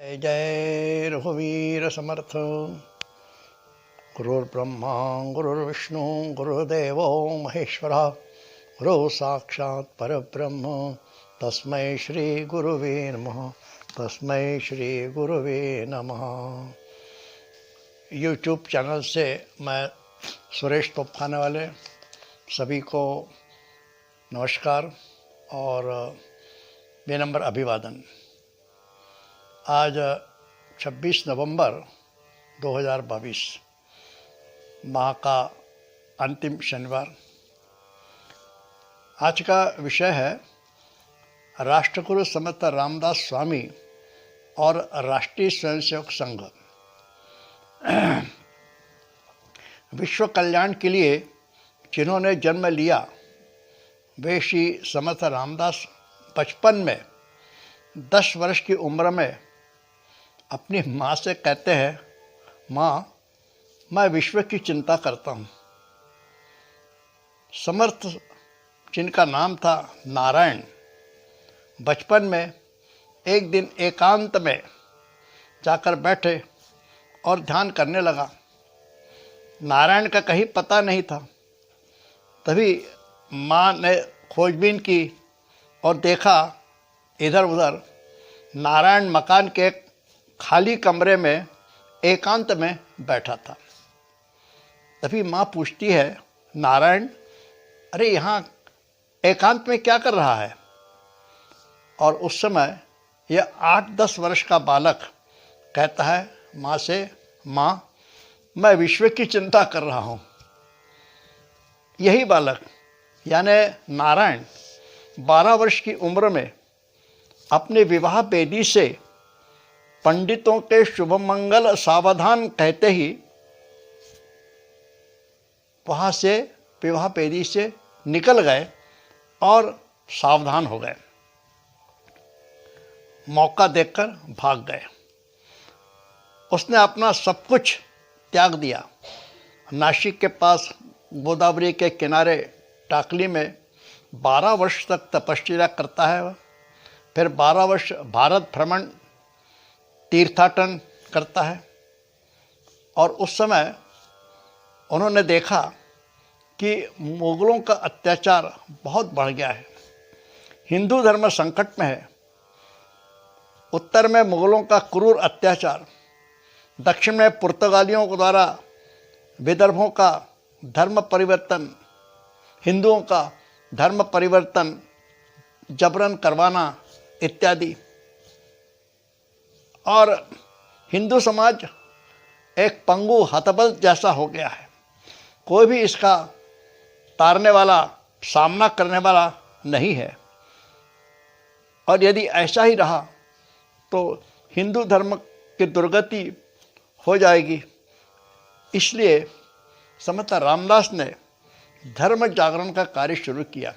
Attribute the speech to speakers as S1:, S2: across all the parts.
S1: जय जय रघुवीर समर्थ। गुरुर्ब्रह्मा गुरुर्विष्णु गुरुर्देवो महेश्वरा, गुरु साक्षात् परब्रह्म तस्मै श्री गुरुवे नमः। तस्मै श्री गुरुवे नमः। यूट्यूब चैनल से मैं सुरेश तोपखाने वाले सभी को नमस्कार और बेनंबर अभिवादन। आज 26 नवंबर 2022 माह का अंतिम शनिवार। आज का विषय है राष्ट्रगुरु समर्थ रामदास स्वामी और राष्ट्रीय स्वयंसेवक संघ। विश्व कल्याण के लिए जिन्होंने जन्म लिया वे श्री समर्थ रामदास बचपन में 10 वर्ष की उम्र में अपनी माँ से कहते हैं, माँ मैं विश्व की चिंता करता हूँ। समर्थ जिनका नाम था नारायण, बचपन में एक दिन एकांत में जाकर बैठे और ध्यान करने लगा। नारायण का कहीं पता नहीं था। तभी माँ ने खोजबीन की और देखा इधर उधर नारायण मकान के एक खाली कमरे में एकांत में बैठा था। तभी माँ पूछती है, नारायण अरे यहाँ एकांत में क्या कर रहा है? और उस समय यह 8-10 वर्ष का बालक कहता है माँ से, माँ मैं विश्व की चिंता कर रहा हूँ। यही बालक यानी नारायण 12 वर्ष की उम्र में अपने विवाह वेदी से पंडितों के शुभ मंगल सावधान कहते ही वहाँ से विवाह वेदी से निकल गए और सावधान हो गए। मौका देखकर भाग गए। उसने अपना सब कुछ त्याग दिया। नासिक के पास गोदावरी के किनारे टाकली में 12 वर्ष तक तपस्या करता है वह। फिर 12 वर्ष भारत भ्रमण तीर्थाटन करता है। और उस समय उन्होंने देखा कि मुगलों का अत्याचार बहुत बढ़ गया है। हिंदू धर्म संकट में है। उत्तर में मुगलों का क्रूर अत्याचार, दक्षिण में पुर्तगालियों के द्वारा विदर्भों का धर्म परिवर्तन, हिंदुओं का धर्म परिवर्तन जबरन करवाना इत्यादि। और हिंदू समाज एक पंगु हतबल जैसा हो गया है। कोई भी इसका तारने वाला, सामना करने वाला नहीं है। और यदि ऐसा ही रहा तो हिंदू धर्म की दुर्गति हो जाएगी। इसलिए समर्थ रामदास ने धर्म जागरण का कार्य शुरू किया।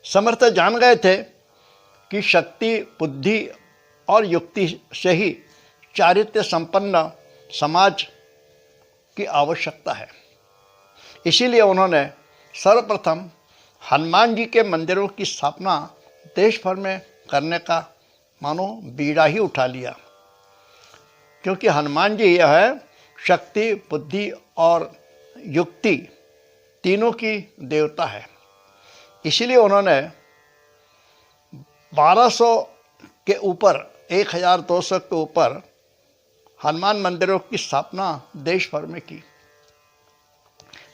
S1: समर्थ जान गए थे कि शक्ति, बुद्धि और युक्ति से ही चारित्र्य संपन्न समाज की आवश्यकता है। इसीलिए उन्होंने सर्वप्रथम हनुमान जी के मंदिरों की स्थापना देश भर में करने का मानो बीड़ा ही उठा लिया। क्योंकि हनुमान जी यह है शक्ति, बुद्धि और युक्ति तीनों की देवता है। इसीलिए उन्होंने 1200 के ऊपर, 1200 के ऊपर हनुमान मंदिरों की स्थापना देश भर में की।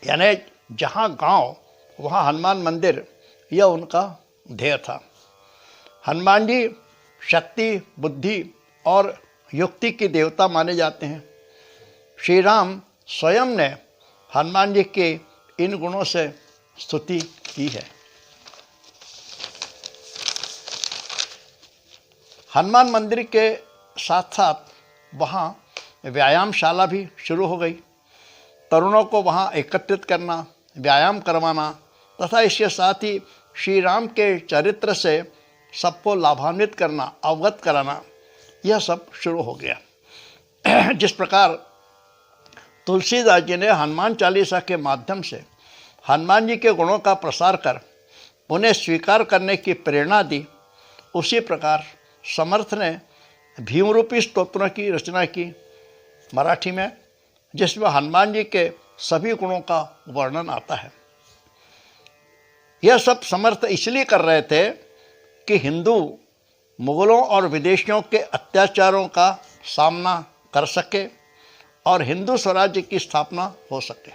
S1: यानी जहाँ गांव वहाँ हनुमान मंदिर, यह उनका ध्येय था। हनुमान जी शक्ति, बुद्धि और युक्ति की देवता माने जाते हैं। श्री राम स्वयं ने हनुमान जी के इन गुणों से स्तुति की है। हनुमान मंदिर के साथ साथ वहाँ व्यायामशाला भी शुरू हो गई। तरुणों को वहाँ एकत्रित करना, व्यायाम करवाना तथा इसके साथ ही श्री राम के चरित्र से सबको लाभान्वित करना, अवगत कराना, यह सब शुरू हो गया। जिस प्रकार तुलसीदास जी ने हनुमान चालीसा के माध्यम से हनुमान जी के गुणों का प्रसार कर उन्हें स्वीकार करने की प्रेरणा दी, उसी प्रकार समर्थ ने भीमरूपी स्तोत्रों की रचना की मराठी में, जिसमें हनुमान जी के सभी गुणों का वर्णन आता है। यह सब समर्थ इसलिए कर रहे थे कि हिंदू मुगलों और विदेशियों के अत्याचारों का सामना कर सके और हिंदू स्वराज्य की स्थापना हो सके।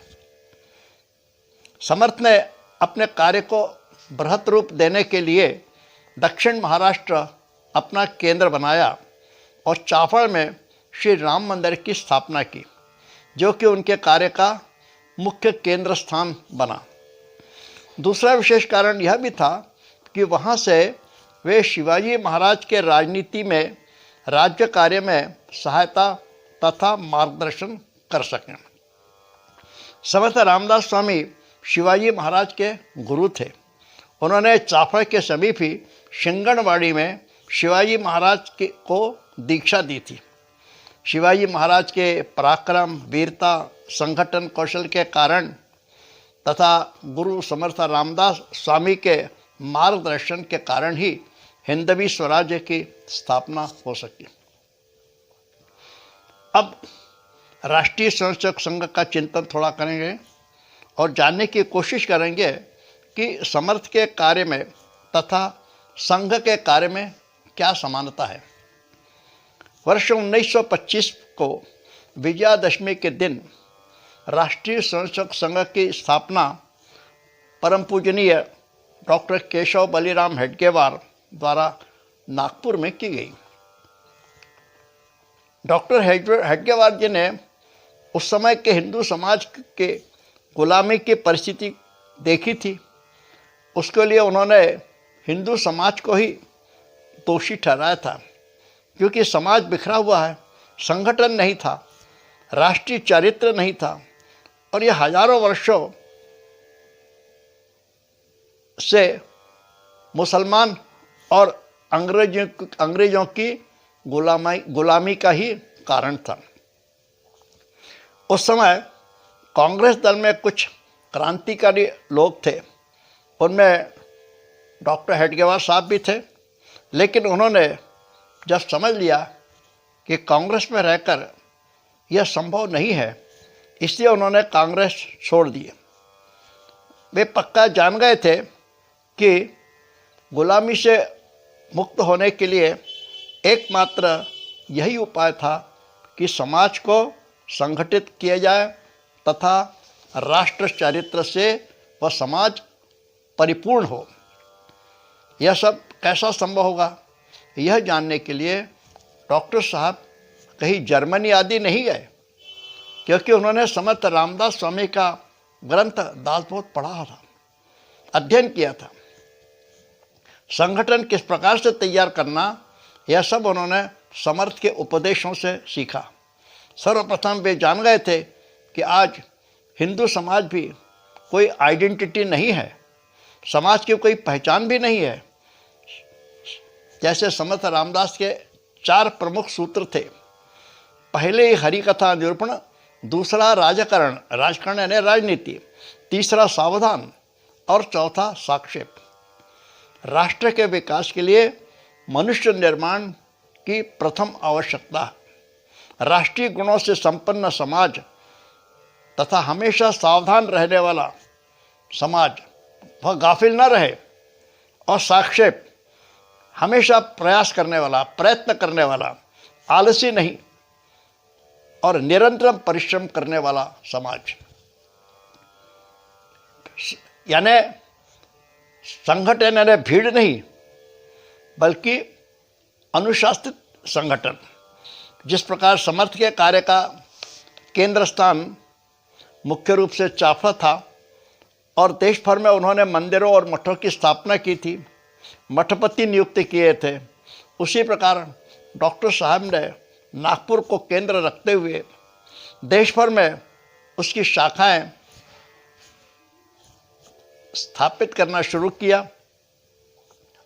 S1: समर्थ ने अपने कार्य को बृहत रूप देने के लिए दक्षिण महाराष्ट्र अपना केंद्र बनाया और चाफड़ में श्री राम मंदिर की स्थापना की, जो कि उनके कार्य का मुख्य केंद्र स्थान बना। दूसरा विशेष कारण यह भी था कि वहाँ से वे शिवाजी महाराज के राजनीति में, राज्य कार्य में सहायता तथा मार्गदर्शन कर सकें। समर्थ रामदास स्वामी शिवाजी महाराज के गुरु थे। उन्होंने चाफड़ के समीप ही शिंगणवाड़ी में शिवाजी महाराज को दीक्षा दी थी। शिवाजी महाराज के पराक्रम, वीरता, संगठन कौशल के कारण तथा गुरु समर्थ रामदास स्वामी के मार्गदर्शन के कारण ही हिंदवी स्वराज्य की स्थापना हो सकी। अब राष्ट्रीय स्वयंसेवक संघ का चिंतन थोड़ा करेंगे और जानने की कोशिश करेंगे कि समर्थ के कार्य में तथा संघ के कार्य में क्या समानता है। वर्ष 1925 को विजयादशमी के दिन राष्ट्रीय स्वयंसेवक संघ की स्थापना परम पूजनीय डॉक्टर केशव बलिराम हेडगेवार द्वारा नागपुर में की गई। डॉक्टर हेडगेवार जी ने उस समय के हिंदू समाज के गुलामी की परिस्थिति देखी थी। उसके लिए उन्होंने हिंदू समाज को ही दोषी ठहराया था, क्योंकि समाज बिखरा हुआ है, संगठन नहीं था, राष्ट्रीय चरित्र नहीं था और यह हजारों वर्षों से मुसलमान और अंग्रेजों की गुलामी का ही कारण था। उस समय कांग्रेस दल में कुछ क्रांतिकारी लोग थे, उनमें डॉक्टर हेडगेवार साहब भी थे, लेकिन उन्होंने जब समझ लिया कि कांग्रेस में रहकर यह संभव नहीं है, इसलिए उन्होंने कांग्रेस छोड़ दी। वे पक्का जान गए थे कि गुलामी से मुक्त होने के लिए एकमात्र यही उपाय था कि समाज को संगठित किया जाए तथा राष्ट्र चरित्र से वह समाज परिपूर्ण हो। यह सब कैसा संभव होगा, यह जानने के लिए डॉक्टर साहब कहीं जर्मनी आदि नहीं गए, क्योंकि उन्होंने समर्थ रामदास स्वामी का ग्रंथ दासबोध पढ़ा था, अध्ययन किया था। संगठन किस प्रकार से तैयार करना, यह सब उन्होंने समर्थ के उपदेशों से सीखा। सर्वप्रथम वे जान गए थे कि आज हिंदू समाज भी कोई आइडेंटिटी नहीं है, समाज की कोई पहचान भी नहीं है। जैसे समर्थ रामदास के 4 प्रमुख सूत्र थे। पहले ही हरिकथा निरूपण, दूसरा राजकरण यानी राजनीति, तीसरा सावधान और चौथा साक्षेप। राष्ट्र के विकास के लिए मनुष्य निर्माण की प्रथम आवश्यकता है। राष्ट्रीय गुणों से संपन्न समाज तथा हमेशा सावधान रहने वाला समाज, वह गाफिल न रहे, और साक्षेप, हमेशा प्रयास करने वाला, प्रयत्न करने वाला, आलसी नहीं और निरंतर परिश्रम करने वाला समाज। यानी संगठन यानी भीड़ नहीं, बल्कि अनुशासित संगठन। जिस प्रकार समर्थ के कार्य का केंद्र स्थान मुख्य रूप से चाफा था और देश भर में उन्होंने मंदिरों और मठों की स्थापना की थी, मठपति नियुक्त किए थे, उसी प्रकार डॉक्टर साहब ने नागपुर को केंद्र रखते हुए देश भर में उसकी शाखाएं स्थापित करना शुरू किया।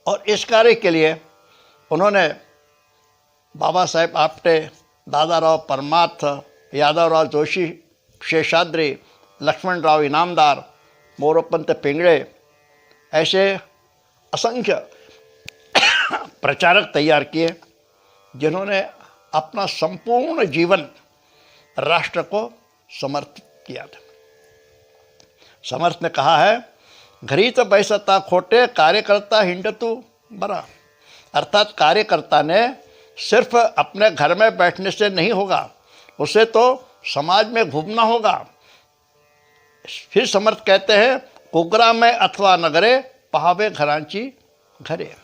S1: और इस कार्य के लिए उन्होंने बाबा साहेब आप्टे, दादाराव परमार्थ, यादवराव जोशी, शेषाद्री, लक्ष्मणराव इनामदार, मोरोपंत पिंगड़े, ऐसे असंख्य प्रचारक तैयार किए, जिन्होंने अपना संपूर्ण जीवन राष्ट्र को समर्पित किया था। समर्थ ने कहा है, घरी तो बैसता खोटे कार्यकर्ता हिंडतु बरा। अर्थात कार्यकर्ता ने सिर्फ अपने घर में बैठने से नहीं होगा, उसे तो समाज में घूमना होगा। फिर समर्थ कहते हैं, कुगरा में अथवा नगरे पहावे घरांची घरे।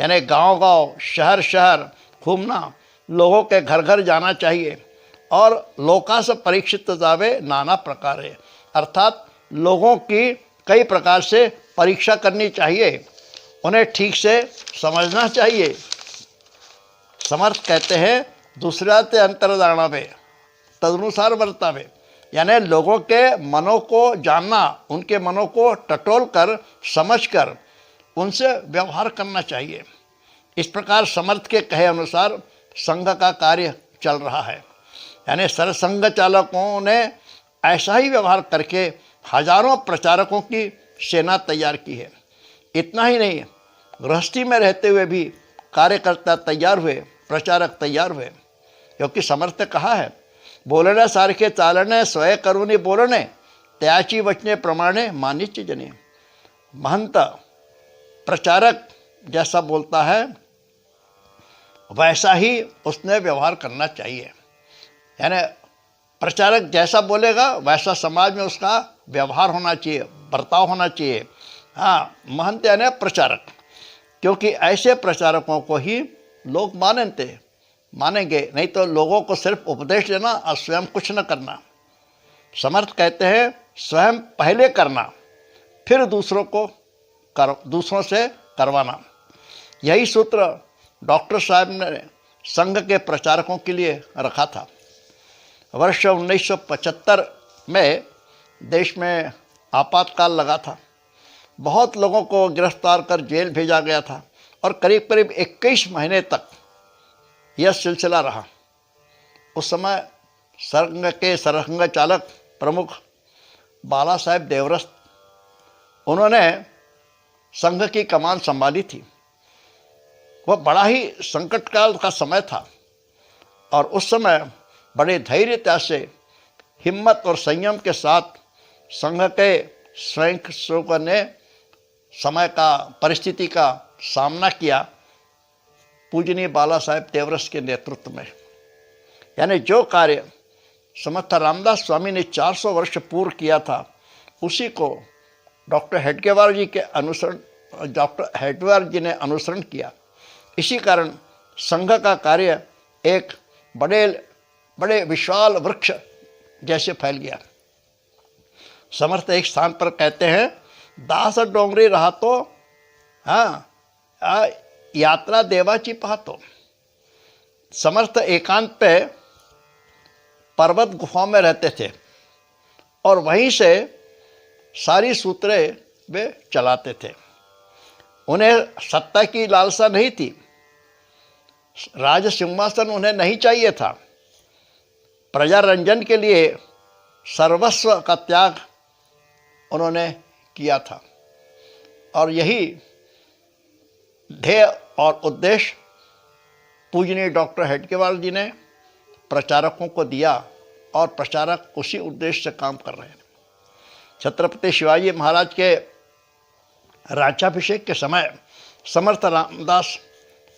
S1: यानी गांव-गांव, शहर-शहर घूमना, लोगों के घर घर जाना चाहिए और लोका से परीक्षित जावे नाना प्रकारे। अर्थात लोगों की कई प्रकार से परीक्षा करनी चाहिए, उन्हें ठीक से समझना चाहिए। समर्थ कहते हैं, दूसरा ते अंतर्दानावे तदनुसार बरतावे। यानी लोगों के मनों को जानना, उनके मनों को टटोल कर, समझ कर उनसे व्यवहार करना चाहिए। इस प्रकार समर्थ के कहे अनुसार संघ का कार्य चल रहा है। यानी सरसंघ चालकों ने ऐसा ही व्यवहार करके हजारों प्रचारकों की सेना तैयार की है। इतना ही नहीं, गृहस्थी में रहते हुए भी कार्यकर्ता तैयार हुए, प्रचारक तैयार हुए। क्योंकि समर्थ ने कहा है, बोलणे सारखे चालणे स्वय करुणी बोलणे त्याची वचने प्रमाणे मानिच जने। महंत प्रचारक जैसा बोलता है वैसा ही उसने व्यवहार करना चाहिए। यानी प्रचारक जैसा बोलेगा वैसा समाज में उसका व्यवहार होना चाहिए, बर्ताव होना चाहिए। हाँ, महंत यानी प्रचारक, क्योंकि ऐसे प्रचारकों को ही लोग मानेंगे, नहीं तो लोगों को सिर्फ उपदेश देना और स्वयं कुछ न करना। समर्थ कहते हैं, स्वयं पहले करना, फिर दूसरों से करवाना। यही सूत्र डॉक्टर साहब ने संघ के प्रचारकों के लिए रखा था। वर्ष 1975 में देश में आपातकाल लगा था। बहुत लोगों को गिरफ्तार कर जेल भेजा गया था और करीब करीब 21 महीने तक यह सिलसिला रहा। उस समय संघ के सरसंघ चालक प्रमुख बाला साहेब देवरस, उन्होंने संघ की कमान संभाली थी। वह बड़ा ही संकट काल का समय था और उस समय बड़े धैर्यता से, हिम्मत और संयम के साथ संघ के स्वयंसेवकों ने समय का, परिस्थिति का सामना किया पूजनीय बाला साहेब देवरस के नेतृत्व में। यानी जो कार्य समर्थ रामदास स्वामी ने 400 वर्ष पूर्व किया था, उसी को डॉक्टर हेडगेवार जी ने अनुसरण किया। इसी कारण संघ का कार्य एक बड़े विशाल वृक्ष जैसे फैल गया। समर्थ एक स्थान पर कहते हैं, दास डोंगरी रहा तो यात्रा देवाची पाहतो। समर्थ एकांत पे पर्वत गुफाओं में रहते थे और वहीं से सारी सूत्रें वे चलाते थे। उन्हें सत्ता की लालसा नहीं थी, राज सिंहासन उन्हें नहीं चाहिए था। प्रजा रंजन के लिए सर्वस्व का त्याग उन्होंने किया था और यही ध्येय और उद्देश्य पूजनीय डॉक्टर हेडगेवार जी ने प्रचारकों को दिया और प्रचारक उसी उद्देश्य से काम कर रहे हैं। छत्रपति शिवाजी महाराज के राज्याभिषेक के समय समर्थ रामदास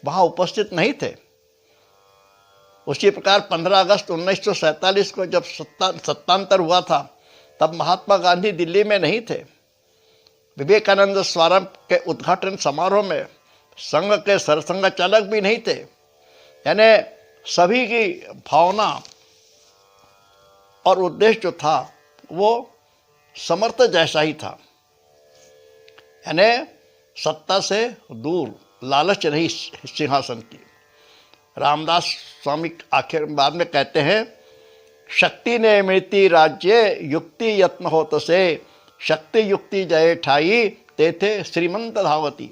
S1: वहाँ उपस्थित नहीं थे। उसी प्रकार 15 अगस्त 1947 को जब सत्तांतर हुआ था, तब महात्मा गांधी दिल्ली में नहीं थे। विवेकानंद स्मारक के उद्घाटन समारोह में संघ के सरसंघ चालक भी नहीं थे। यानी सभी की भावना और उद्देश्य जो था वो समर्थ जैसा ही था। यानी सत्ता से दूर, लालच नहीं सिंहासन की। रामदास स्वामी आखिर बाद में कहते हैं, शक्ति ने मिलती राज्य युक्ति यत्न होत से, शक्ति युक्ति जय ठाई तेथे श्रीमंत धावती।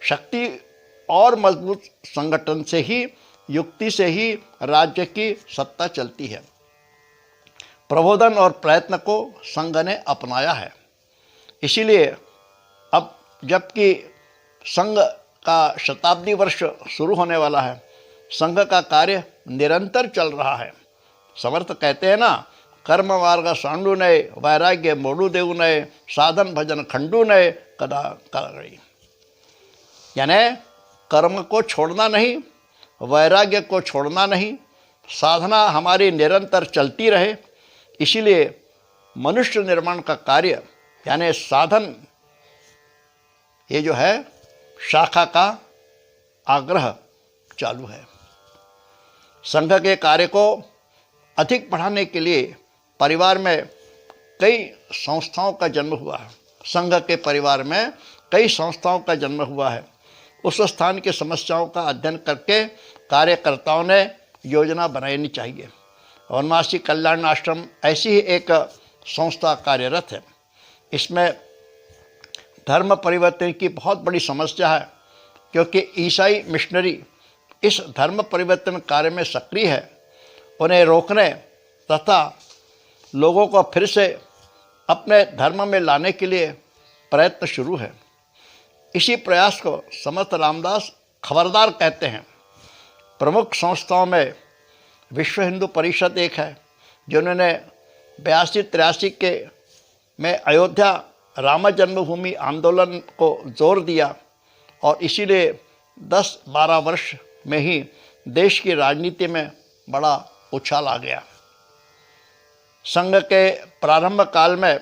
S1: शक्ति और मजबूत संगठन से ही, युक्ति से ही राज्य की सत्ता चलती है। प्रबोधन और प्रयत्न को संघ ने अपनाया है। इसीलिए अब जबकि संघ का शताब्दी वर्ष शुरू होने वाला है, संघ का कार्य निरंतर चल रहा है। समर्थ कहते हैं ना, कर्म मार्ग सांडू नए, वैराग्य मोड़ू देऊ नए, साधन भजन खंडू नए कदा करी। यानी कर्म को छोड़ना नहीं, वैराग्य को छोड़ना नहीं, साधना हमारी निरंतर चलती रहे। इसीलिए मनुष्य निर्माण का कार्य यानी साधन, ये जो है शाखा का आग्रह चालू है। संघ के कार्य को अधिक बढ़ाने के लिए परिवार में कई संस्थाओं का जन्म हुआ है। संघ के परिवार में कई संस्थाओं का जन्म हुआ है। उस स्थान की समस्याओं का अध्ययन करके कार्यकर्ताओं ने योजना बनानी चाहिए। वनवासी कल्याण आश्रम ऐसी ही एक संस्था कार्यरत है। इसमें धर्म परिवर्तन की बहुत बड़ी समस्या है, क्योंकि ईसाई मिशनरी इस धर्म परिवर्तन कार्य में सक्रिय है। उन्हें रोकने तथा लोगों को फिर से अपने धर्म में लाने के लिए प्रयत्न शुरू है। इसी प्रयास को समर्थ रामदास खबरदार कहते हैं। प्रमुख संस्थाओं में विश्व हिंदू परिषद एक है, जिन्होंने 82-83 के में अयोध्या राम जन्मभूमि आंदोलन को जोर दिया और इसीलिए 10-12 वर्ष में ही देश की राजनीति में बड़ा उछाल आ गया। संघ के प्रारंभ काल में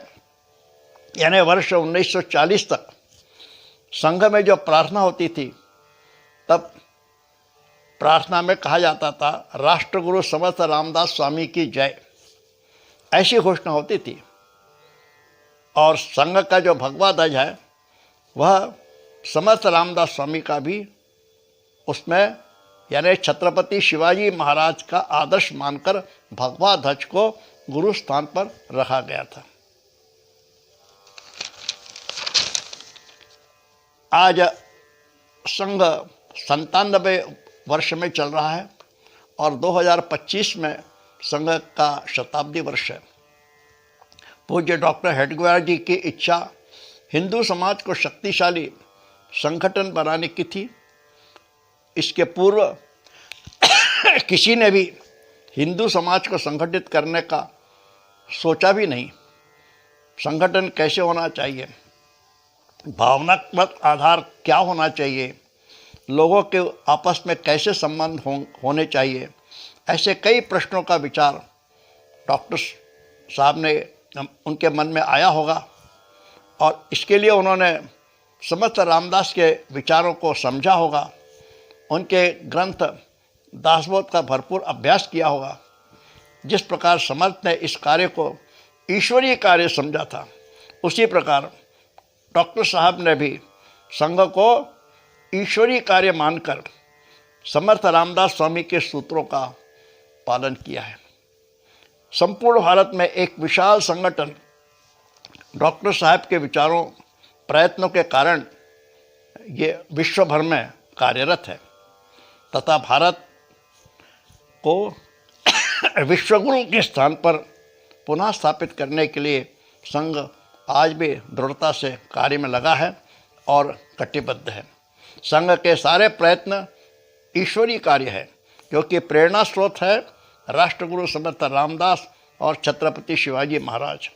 S1: यानी वर्ष 1940 तक संघ में जो प्रार्थना होती थी, तब प्रार्थना में कहा जाता था, राष्ट्रगुरु समर्थ रामदास स्वामी की जय, ऐसी घोषणा होती थी। और संघ का जो भगवा ध्वज है वह समर्थ रामदास स्वामी का भी उसमें यानी छत्रपति शिवाजी महाराज का आदर्श मानकर भगवा ध्वज को गुरु स्थान पर रखा गया था। आज संघ 97 वर्ष में चल रहा है और 2025 में संघ का शताब्दी वर्ष है। पूज्य डॉक्टर हेडगेवार जी की इच्छा हिंदू समाज को शक्तिशाली संगठन बनाने की थी। इसके पूर्व किसी ने भी हिंदू समाज को संगठित करने का सोचा भी नहीं। संगठन कैसे होना चाहिए, भावनात्मक आधार क्या होना चाहिए, लोगों के आपस में कैसे संबंध होने चाहिए, ऐसे कई प्रश्नों का विचार डॉक्टर साहब ने उनके मन में आया होगा और इसके लिए उन्होंने समर्थ रामदास के विचारों को समझा होगा। उनके ग्रंथ दासबोध का भरपूर अभ्यास किया होगा। जिस प्रकार समर्थ ने इस कार्य को ईश्वरीय कार्य समझा था, उसी प्रकार डॉक्टर साहब ने भी संघ को ईश्वरीय कार्य मानकर समर्थ रामदास स्वामी के सूत्रों का पालन किया है। संपूर्ण भारत में एक विशाल संगठन डॉक्टर साहब के विचारों प्रयत्नों के कारण ये विश्व भर में कार्यरत है तथा भारत को विश्वगुरु के स्थान पर पुनः स्थापित करने के लिए संघ आज भी दृढ़ता से कार्य में लगा है और कटिबद्ध है। संघ के सारे प्रयत्न ईश्वरीय कार्य है, क्योंकि प्रेरणा स्रोत है राष्ट्रगुरु समर्थ रामदास और छत्रपति शिवाजी महाराज।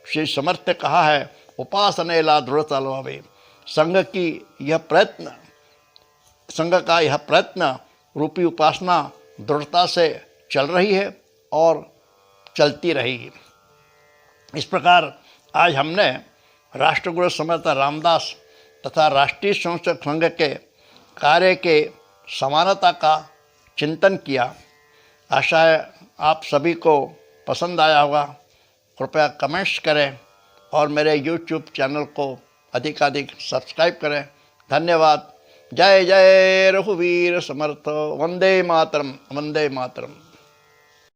S1: श्री समर्थ ने कहा है, उपासनेला दृढ़ता लवे। संघ का यह प्रयत्न रूपी उपासना दृढ़ता से चल रही है और चलती रहेगी। इस प्रकार आज हमने राष्ट्रगुरु समर्थ रामदास तथा राष्ट्रीय स्वयंसेवक संघ के कार्य के समानता का चिंतन किया। आशा है आप सभी को पसंद आया होगा। कृपया कमेंट्स करें और मेरे YouTube चैनल को अधिकाधिक सब्सक्राइब करें। धन्यवाद। जय जय रघुवीर समर्थ। वंदे मातरम, वंदे मातरम।